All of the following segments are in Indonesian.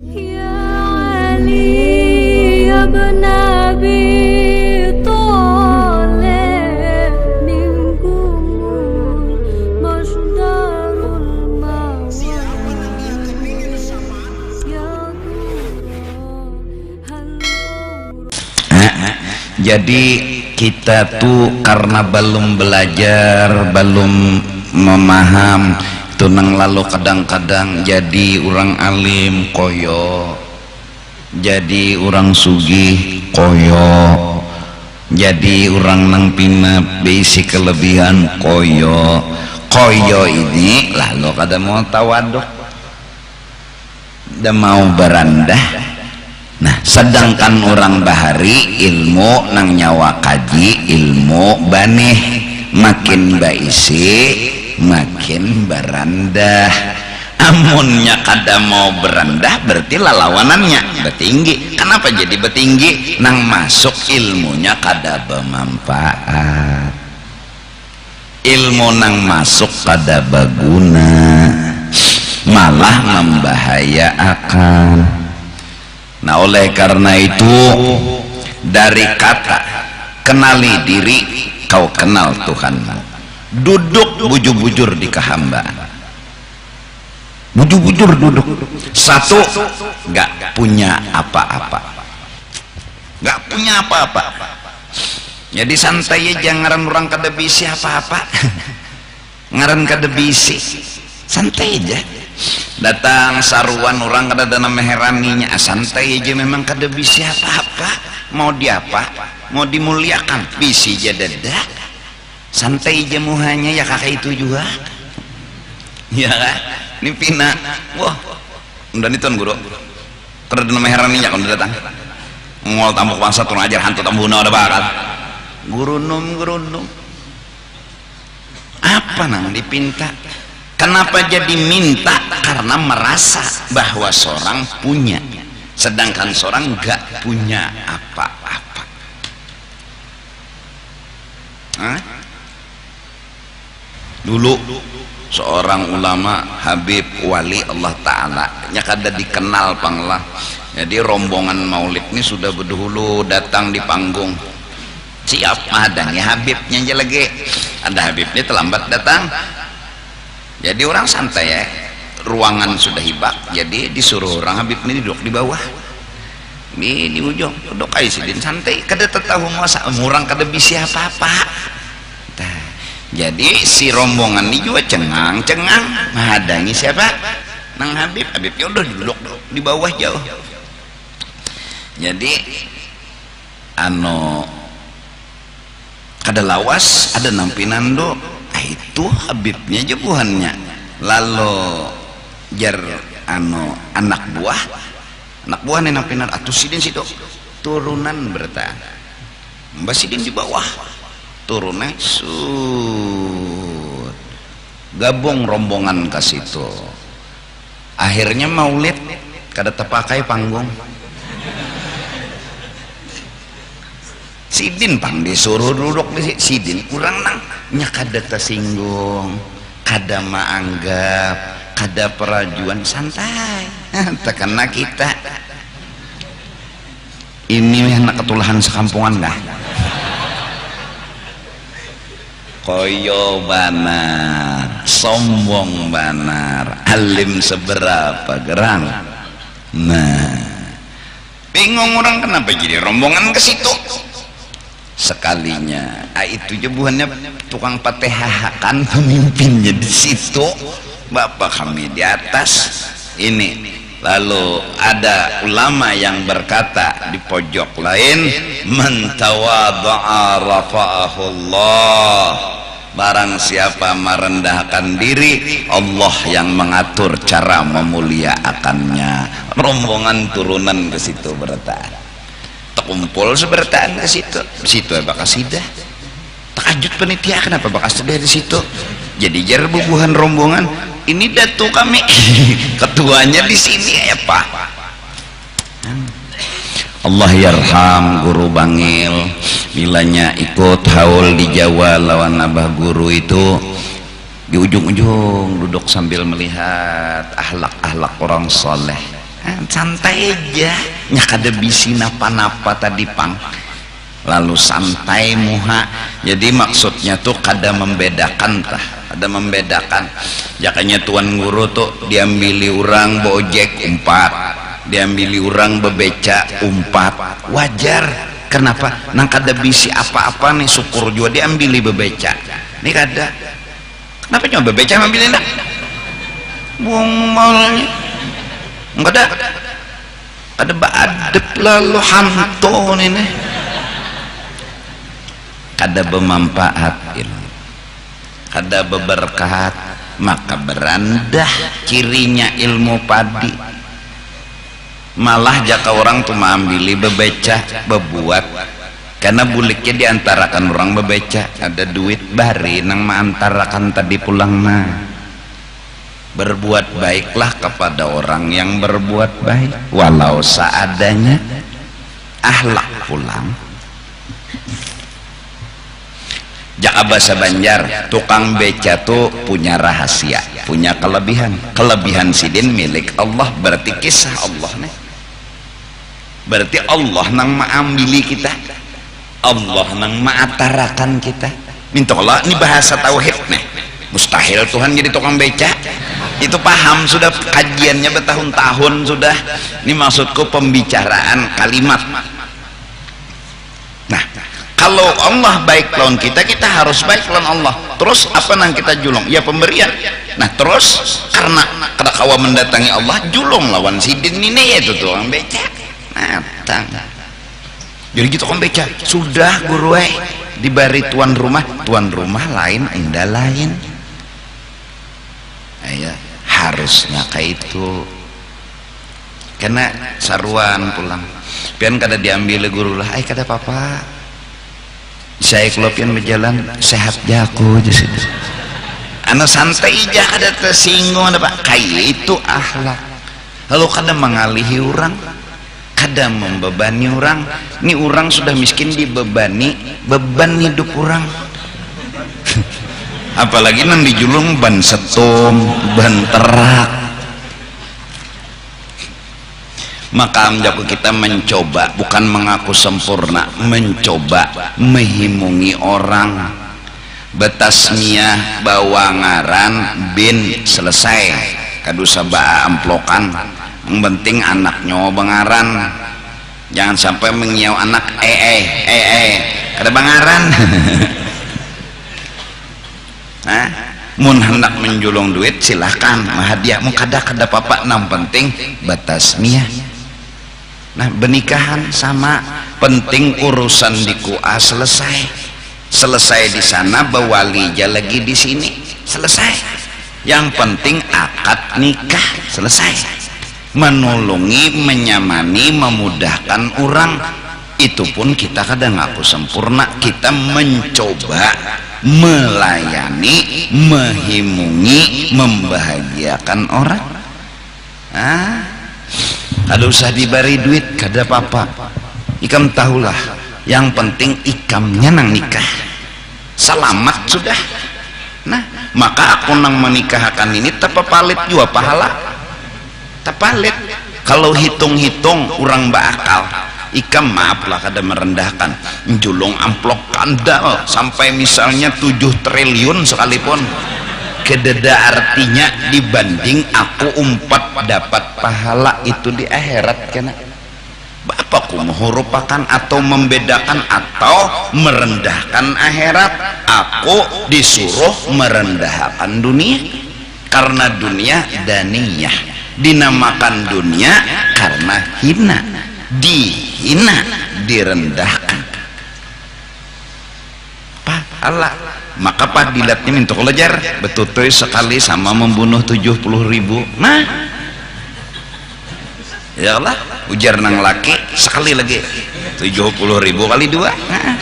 Ya Ali ya bin Abi Thalib minkum masdarul mawad ya Jadi kita tuh karena belum belajar, belum memaham tunang, lalu kadang-kadang jadi orang alim koyo, jadi orang sugih koyo, jadi orang nang pina bisi kelebihan koyo ini lalu kada mau tawaduk dan mau berandah. Nah, sedangkan orang bahari ilmu nang nyawa kaji ilmu baneh, makin baisi makin berandah. Amunnya kada mau berandah berarti lawanannya betinggi. Kenapa jadi betinggi? Nang masuk ilmunya kada bermanfaat, ilmu nang masuk kada baguna, malah membahayakan. Nah, oleh karena itu dari kata kenali diri kau kenal Tuhanmu. Duduk bujur-bujur di kehambaan, bujur-bujur duduk. Satu, gak punya apa-apa, gak punya apa-apa. Jadi santai aja, ngaran orang kada bisi apa-apa. Ngaran kada bisi, santai aja. Datang saruan orang kada ada nama heraninya, santai aja, memang kada bisi apa-apa. Mau diapa, mau dimuliakan bisi aja dadah, santai aja muhanya ya kakak itu juga ya kan. Ini pina wah udah nitun guru kada ada nama heraninya kan udah datang ngol tamu bangsa turun ajar hantu tamu udah bakat guru num apa nang dipinta. Kenapa jadi minta? Karena merasa bahwa seorang punya, sedangkan seorang gak punya apa-apa. Dulu seorang ulama Habib wali Allah Ta'ala nya kada dikenal panglah. Jadi rombongan maulid ini sudah berdahulu datang di panggung, siap madangnya Habibnya aja lagi. Ada Habibnya terlambat datang. Jadi orang santai ya, ruangan sudah hibak, jadi disuruh orang Habib ini duduk di bawah, di ujung, duduk aja sidin santai, kada tahu masa orang kada bisi apa-apa. Nah, jadi si rombongan ini juga cengang menghadangi siapa? Nang Habib, Habibnya udah duduk di bawah jauh. Jadi kada lawas, ada nampinan do. Itu Habibnya jebuhannya, lalu jar anak buah nih nampinan atuh sidin situ turunan bertahan, mbak sidin di bawah turunnya gabung rombongan ke situ. Akhirnya maulid kada terpakai panggung, sidin pang disuruh duduk di sidin kurang nang nya kada tersinggung, kada maanggap, kada perajuan, santai. Tekena kita ini anak ketulahan sekampungan dah koyo banar, sombong banar, alim seberapa gerang. Nah, bingung orang kenapa jadi rombongan ke situ. Sekalinya itu jebuhannya tukang patehah kan pemimpinnya di situ, bapak kami di atas ini. Lalu ada ulama yang berkata di pojok lain, man tawadha'a rafa'ahullah, barang siapa merendahkan diri, Allah yang mengatur cara memuliakannya. Rombongan turunan ke situ bertahan, kumpul sebertaan ke situ. Di situ bakal sidah. Takajut panitia kenapa bakal sidah di situ. Jadi jar bubuhan rombongan ini datu kami ketuanya di sini ya Pak. Allah yarham guru Bangil, bilanya ikut haul di Jawa lawan abah guru itu di ujung-ujung duduk sambil melihat akhlak-akhlak orang soleh. santai aja nya kada bisi napa-napa tadi pang, lalu santai muha. Jadi maksudnya tuh kada membedakan tah, ada membedakan. Jakanya tuan guru tuh diambili orang bojek umpat, diambili orang bebeca umpat, wajar. Kenapa? Nang kada bisi apa-apa nih syukur juga diambili bebeca. Ini kada. Kenapa cuma bebeca ambilin dah? Buang malnya. Enggak ada baadep lalu hanto ini. Kada bermanfaat ilmu, kada berberkat, maka berandah cirinya ilmu padi. Malah jaka orang tuh mengambil bebeca bebuat, karena buliknya diantarakan orang bebeca ada duit bari nang maantarakan tadi pulang. Nah, berbuat baiklah kepada orang yang berbuat baik walau seadanya, ahlak pulang. Jaka bahasa Banjar, tukang beca tuh punya rahasia, punya kelebihan. Kelebihan sidin milik Allah, berarti kisah Allah nih. Berarti Allah nang maambili kita, Allah nang maatarakan kita. Minta Allah, ini bahasa tauhid nih. Mustahil Tuhan jadi tukang beca. Itu paham sudah, kajiannya bertahun-tahun sudah. Ini maksudku pembicaraan kalimat. Nah, kalau Allah baik lawan kita, kita harus baik lawan Allah. Terus apa nang kita julung? Ya pemberian. Nah terus karena kada kawa mendatangi Allah, julung lawan sidin ini yaitu tukang beca. Natang. Jadi gitu tukang beca. Sudah guru dibari tuan rumah lain, enda lain. Ya harusnya kayak itu. Karena saruan pulang. Pian kada diambil guru lah, kada apa-apa. Saya kalau pian berjalan sehat jago aja sih. Anak santai aja kada tersinggung ada pak. Kayak itu akhlak. Lalu kada mengalihi orang, kada membebani orang. Ini orang sudah miskin dibebani, beban hidup orang. Apalagi nang dijulung ban setum, ban terak. Maka menjaga kita mencoba, bukan mengaku sempurna, mencoba menghimungi orang. Betasmiyah bawangaran bin selesai kadusa ba amplokan. Yang penting anaknya bangaran, jangan sampai mengiau anak kada bangaran. Nah, mun hendak menjulung duit silahkan hadiah mau kada apa nang penting batasmiyah. Nah benikahan sama, penting urusan di kuah selesai di sana, bawalija lagi di sini selesai. Yang penting akad nikah selesai. Menolongi, menyamani, memudahkan orang, itu pun kita kadang ngaku sempurna. Kita mencoba melayani, menghimungi, membahagiakan orang. Kada usah diberi duit, kada apa-apa. Ikam tahulah, yang penting ikamnya nang nikah selamat sudah. Nah, maka aku nang menikahkan ini tepapalit juga pahala, tepalit. Kalau hitung-hitung orang bakal, ikam maaflah kada merendahkan, julung amplok kandal sampai misalnya 7 triliun sekalipun, kededa artinya dibanding aku umpat dapat pahala itu di akhirat. Kena bapakku merupakan atau membedakan atau merendahkan akhirat, aku disuruh merendahkan dunia. Karena dunia daniyah, dinamakan dunia karena hina, dihina, direndahkan. Pahala. Maka padilatnya minta kelajar betutoy sekali sama membunuh 70.000. Nah ya Allah, ujar nang laki sekali lagi 70.000 kali 2. Nah,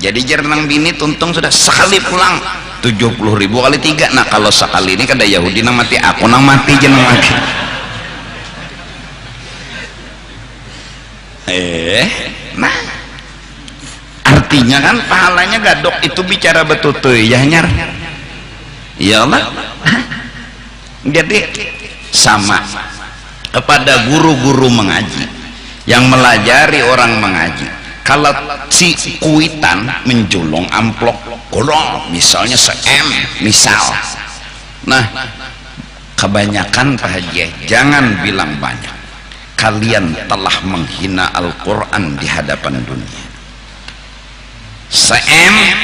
jadi jar nang bini tuntung sudah sekali pulang 70.000 kali 3. Nah kalau sekali ini kada Yahudi nang mati, aku nang mati jeneng lagi. Nah artinya kan pahalanya gadok itu bicara betul tuh ya nyar. Ya Allah. Jadi sama kepada guru-guru mengaji yang melajari orang mengaji. Kalau si kuitan menjulung amplop golong misalnya misal, nah kebanyakan Pak Haji, jangan bilang banyak, kalian telah menghina Al-Quran di hadapan dunia.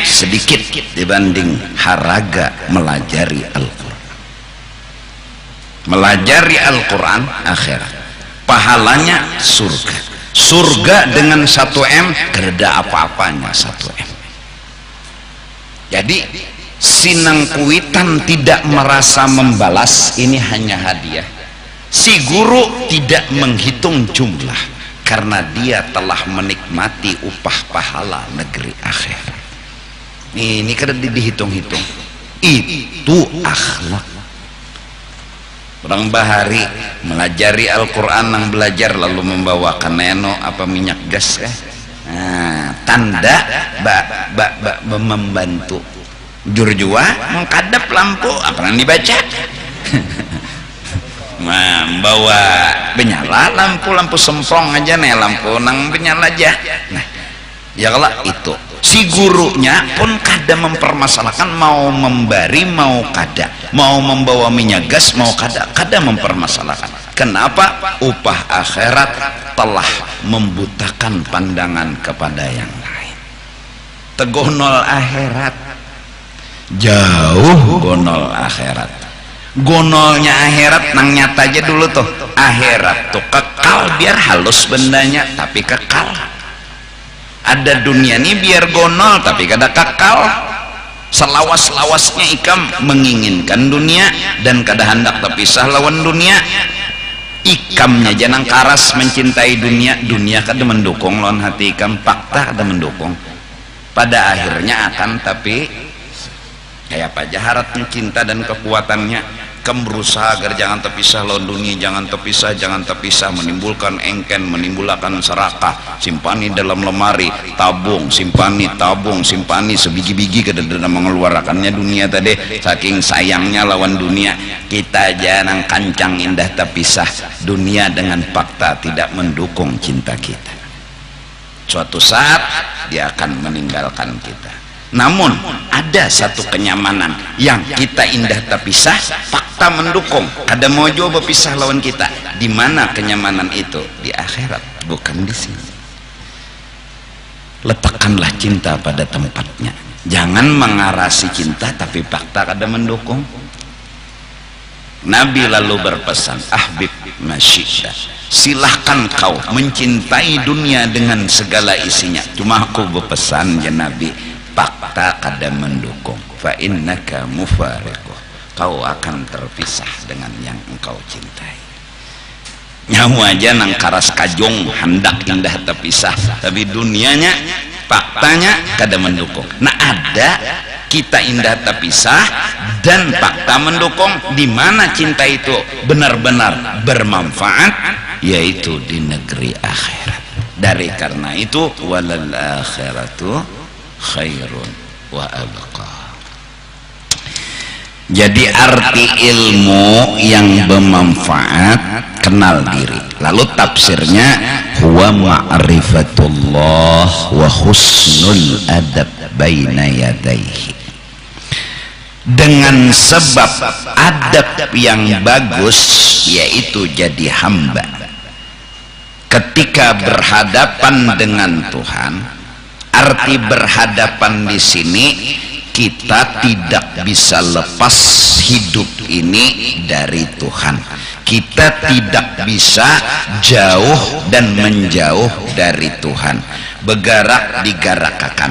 Sedikit dibanding haraga melajari Al-Quran. Melajari Al-Quran akhirat, pahalanya surga. Surga dengan 1 M, kereda apa-apanya 1 M. Jadi sinang kuitan tidak merasa membalas, ini hanya hadiah. Si guru tidak menghitung jumlah karena dia telah menikmati upah pahala negeri akhirat. Ini kada dihitung-hitung. Itu akhlak. Orang bahari melajari Al-Quran yang belajar lalu membawakan neno apa minyak gas nah, tanda membantu jurjua mengkadap lampu apa yang dibaca membawa benyala lampu semprong aja nih, lampu nang benyala aja. Nah ya kalau itu si gurunya pun kada mempermasalahkan mau memberi mau kada, mau membawa minyak gas mau kada mempermasalahkan. Kenapa? Upah akhirat telah membutakan pandangan kepada yang lain. Tegonol akhirat, jauh gonol akhirat. Gonolnya akhirat nang nyata aja dulu tuh. Akhirat tuh kekal, biar halus bendanya tapi kekal. Ada dunia nih biar gonol tapi kada kekal. Selawas-lawasnya ikam menginginkan dunia dan kada hendak terpisah lawan dunia. Ikamnya jangan karas mencintai dunia, dunia kada mendukung lawan hati ikam, fakta kada mendukung. Pada akhirnya akan, tapi kayak apa jaharatnya cinta dan kekuatannya. Kamu berusaha agar jangan terpisah lawan dunia, jangan terpisah, menimbulkan engken, menimbulkan serakah, simpani dalam lemari, tabung, simpani, sebiji-biji kada mengeluarkannya dunia tadi, saking sayangnya lawan dunia. Kita jangan kancang indah terpisah, dunia dengan fakta tidak mendukung cinta kita. Suatu saat dia akan meninggalkan kita. Namun ada satu kenyamanan yang kita indah terpisah, fakta mendukung. Ada mau coba pisah lawan kita. Di mana kenyamanan itu? Di akhirat, bukan di sini. Letakkanlah cinta pada tempatnya. Jangan mengarasi cinta tapi fakta kada mendukung. Nabi lalu berpesan, ahbib masyidda, silahkan kau mencintai dunia dengan segala isinya. Cuma aku berpesan ya Nabi, fakta kada mendukung. Fa innaka mufariquh, kau akan terpisah dengan yang engkau cintai. Nyamu aja nang karas kajong hendak indah terpisah, tapi dunianya faktanya kada mendukung. Nah ada kita indah terpisah dan fakta mendukung. Di mana cinta itu benar-benar bermanfaat, yaitu di negeri akhirat. Dari karena itu walal akhiratu khairun wa abqa. Jadi arti ilmu yang bermanfaat, kenal diri. Lalu tafsirnya huwa ma'rifatullah wa husnul adab baina yadaihi. Dengan sebab adab yang bagus, yaitu jadi hamba ketika berhadapan dengan Tuhan. Arti berhadapan di sini, kita tidak bisa lepas hidup ini dari Tuhan. Kita tidak bisa jauh dan menjauh dari Tuhan. Bergerak digerakkan,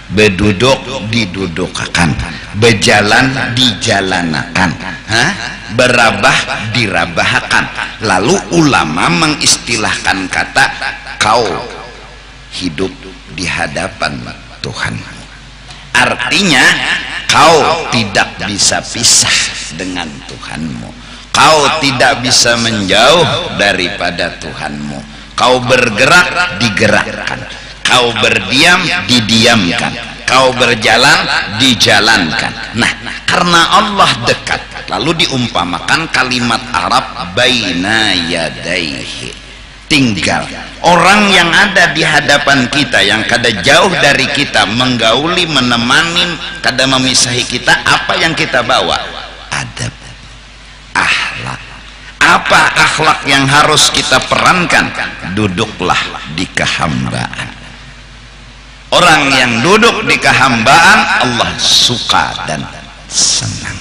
berduduk didudukkan, berjalan dijalanakan, berabah dirabahkan. Lalu ulama mengistilahkan kata kau hidup di hadapan Tuhan. Artinya kau tidak bisa pisah dengan Tuhanmu. Kau tidak bisa menjauh daripada Tuhanmu. Kau bergerak digerakkan, kau berdiam didiamkan, engkau berjalan dijalankan. Nah, karena Allah dekat, lalu diumpamakan kalimat Arab baina yadaihi, tinggal orang yang ada di hadapan kita, yang kada jauh dari kita, menggauli, menemani, kada memisahi kita. Apa yang kita bawa? Adab, akhlak. Apa akhlak yang harus kita perankan? Duduklah di kehambaan. Orang yang duduk di kehambaan, Allah suka dan senang.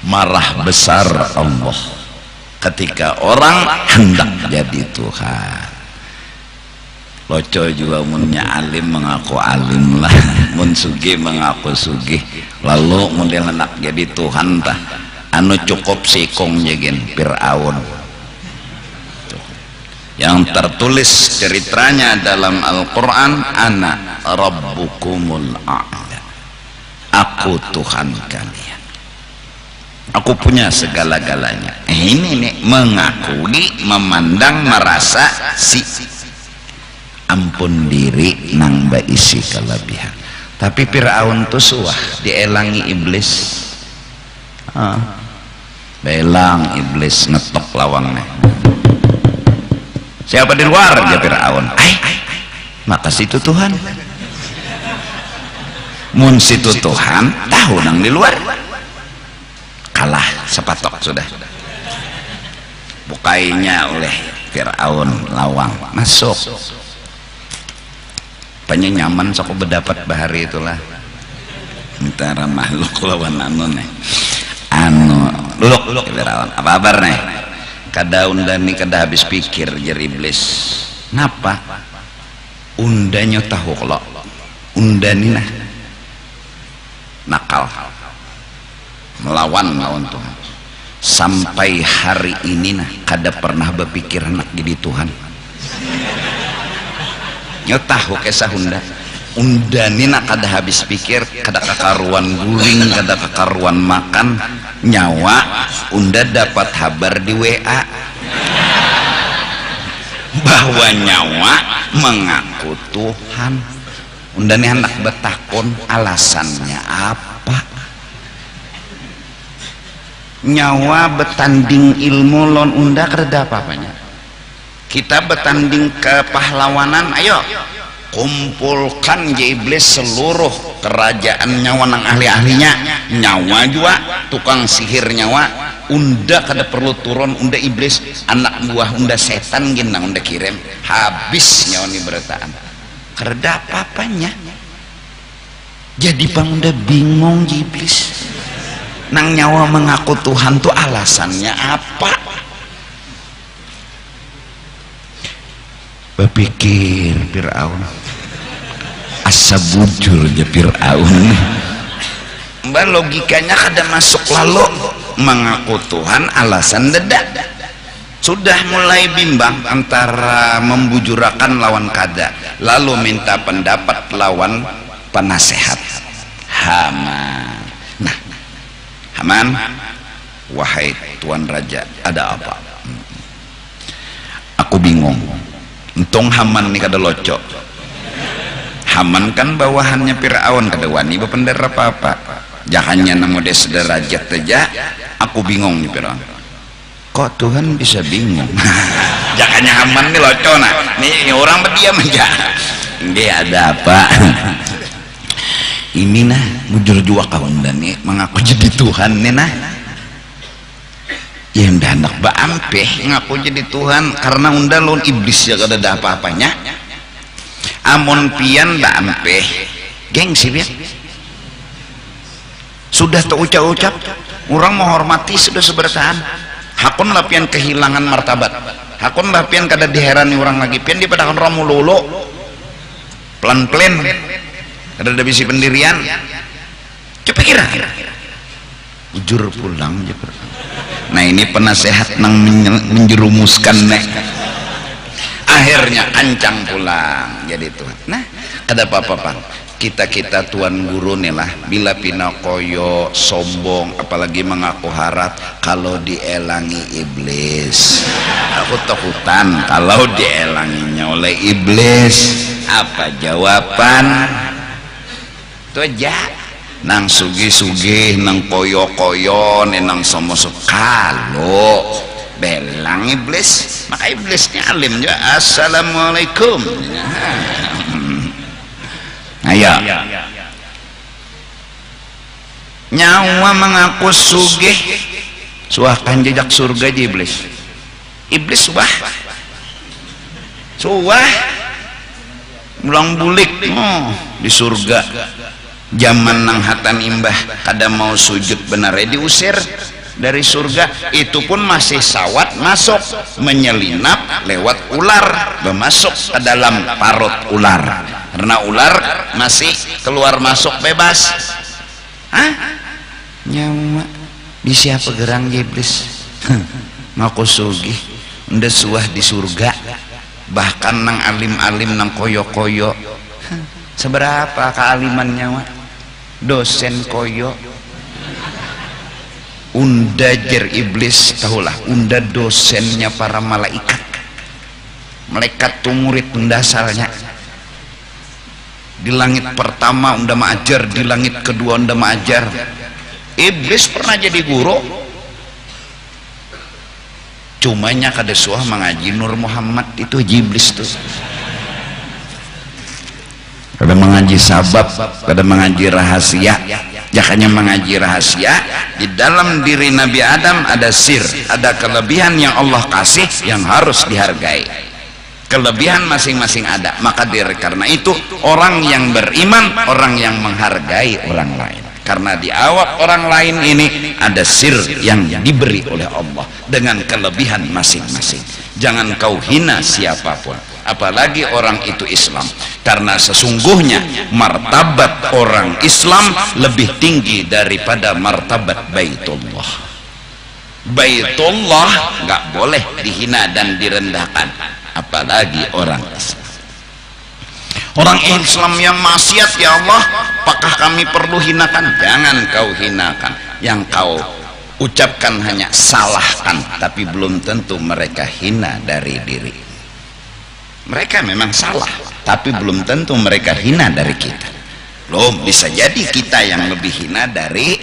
Marah besar Allah ketika orang hendak jadi Tuhan. Loco juga munnya alim mengaku alim lah, mun sugih mengaku sugih, lalu model anak jadi Tuhan tah anu cukup sikong jegen Fir'aun yang tertulis ceritanya dalam Al-Quran, ana rabbukumul a'la, aku Tuhan kalian, aku punya segala-galanya. Ini nih mengakui, memandang, merasa si ampun diri nang isi kelebihan. Tapi Fir'aun tuh suah dielangi iblis, belang iblis ngetok lawangnya. Siapa di luar? Ya Fir'aun. Maka situ Tuhan. Mun situ Tuhan, tahu nang di luar. Kalah sepatok sudah. Bukainya oleh Fir'aun lawang masuk. Panya nyaman sok berdapat bahari itulah. Antara makhluk lawan anu nih. Anu duduk Fir'aun. Apa kabar nih? Kada undani kada habis pikir jadi iblis. Napa? Undanya tahu kalau undani nah nakal melawan Tuhan. Sampai hari ini nah kada pernah berpikir nak jadi Tuhan. Nyo tahu kisah undani nak kada habis pikir, kada kekaruan guling, kada kekaruan makan, nyawa unda dapat kabar di WA bahwa nyawa mengaku Tuhan. Undani anak betakon alasannya apa? Nyawa betanding ilmu lon unda kereda apa-apanya. Kita betanding kepahlawanan, ayo kumpulkan je iblis seluruh kerajaan nyawa nang ahli-ahlinya, nyawa juga tukang sihir nyawa, unda kada perlu turun, unda iblis anak buah unda setan gin nang unda kirim, habis nyawa ni berataan kereda apa-apanya. Jadi bang unda bingung je iblis nang nyawa mengaku Tuhan tuh alasannya apa? Berpikir Fir'aun, asa bujur aja Fir'aun. Mbak logikanya kada masuk, lalu mengaku Tuhan alasan dedak. Sudah mulai bimbang antara membujurakan lawan kada, lalu minta pendapat lawan penasehat Haman. Nah, Haman, wahai Tuan Raja, ada apa? Aku bingung. Untung Haman ini kada loco. Haman kan bawahannya Fir'aun, kada wani bepender apa-apa. Jahannya namo des sederajat aja. Aku bingung nih Fir'aun. Kok Tuhan bisa bingung? Jahannya Haman ini loco nah. Nih orang berdiam aja. Dia ada apa? Ini nah mujur jua kawan dan nih mengaku jadi Tuhan nih nah. Ya unda anak baampeh ngaku jadi Tuhan karena unda lon iblis ya kada ada apa-apanya. Amon pian baampeh gengsi biar sudah terucap-ucap orang menghormati sudah seberataan. Hakun lapian kehilangan martabat, hakun lapian kada diherani orang lagi, pian dia pada romululo pelan-pelan kada ada bisi pendirian. Coba kira ujur pulang je. Nah ini penasehat nang menjerumuskan nek. Akhirnya ancang pulang jadi Tuhan. Nah kada apa-apa kita tuan guru nih lah, bila pinakoyo sombong apalagi mengaku harat kalau dielangi iblis. Aku takutan kalau dielanginya oleh iblis apa jawaban? Itu aja. Nang sugih-sugih, nang koyo-koyo, nang somo sekalo belang iblis. Maka iblisnya alim juga. Assalamualaikum. Ayo. Nyawa mengaku sugih, suahkan jejak surga aja iblis. Iblis suah mulang bulik di surga. Zaman nang hatan imbah kada mau sujud benar diusir dari surga. Itu pun masih sawat masuk, menyelinap lewat ular, bermasuk ke dalam parut ular, karena ular masih keluar masuk bebas. Nyawa di siapa gerang iblis ngaku sugih nda suah di surga, bahkan nang alim-alim nang koyo-koyo. Seberapa kealiman nyawa? Dosen koyo unda jer iblis, tahulah unda dosennya para malaikat. Malaikat tu murid pendasalnya. Di langit pertama unda maajar, di langit kedua unda maajar. Iblis pernah jadi guru, cumanya kada suah mengaji Nur Muhammad. Itu iblis tuh. Kada mengaji sabab, kada mengaji rahasia. Jakanya mengaji rahasia. Di dalam diri Nabi Adam ada sir, ada kelebihan yang Allah kasih yang harus dihargai. Kelebihan masing-masing ada. Maka karena itu orang yang beriman, orang yang menghargai orang lain. Karena di awak orang lain ini ada sir yang diberi oleh Allah dengan kelebihan masing-masing. Jangan kau hina siapapun, apalagi orang itu Islam, karena sesungguhnya martabat orang Islam lebih tinggi daripada martabat Baitullah. Baitullah nggak boleh dihina dan direndahkan, apalagi orang Islam. Orang Islam yang maksiat, ya Allah, apakah kami perlu hinakan? Jangan kau hinakan. Yang kau ucapkan hanya salahkan, tapi belum tentu mereka hina dari diri. Mereka memang salah, tapi belum tentu mereka hina dari kita. Belum, bisa jadi kita yang lebih hina dari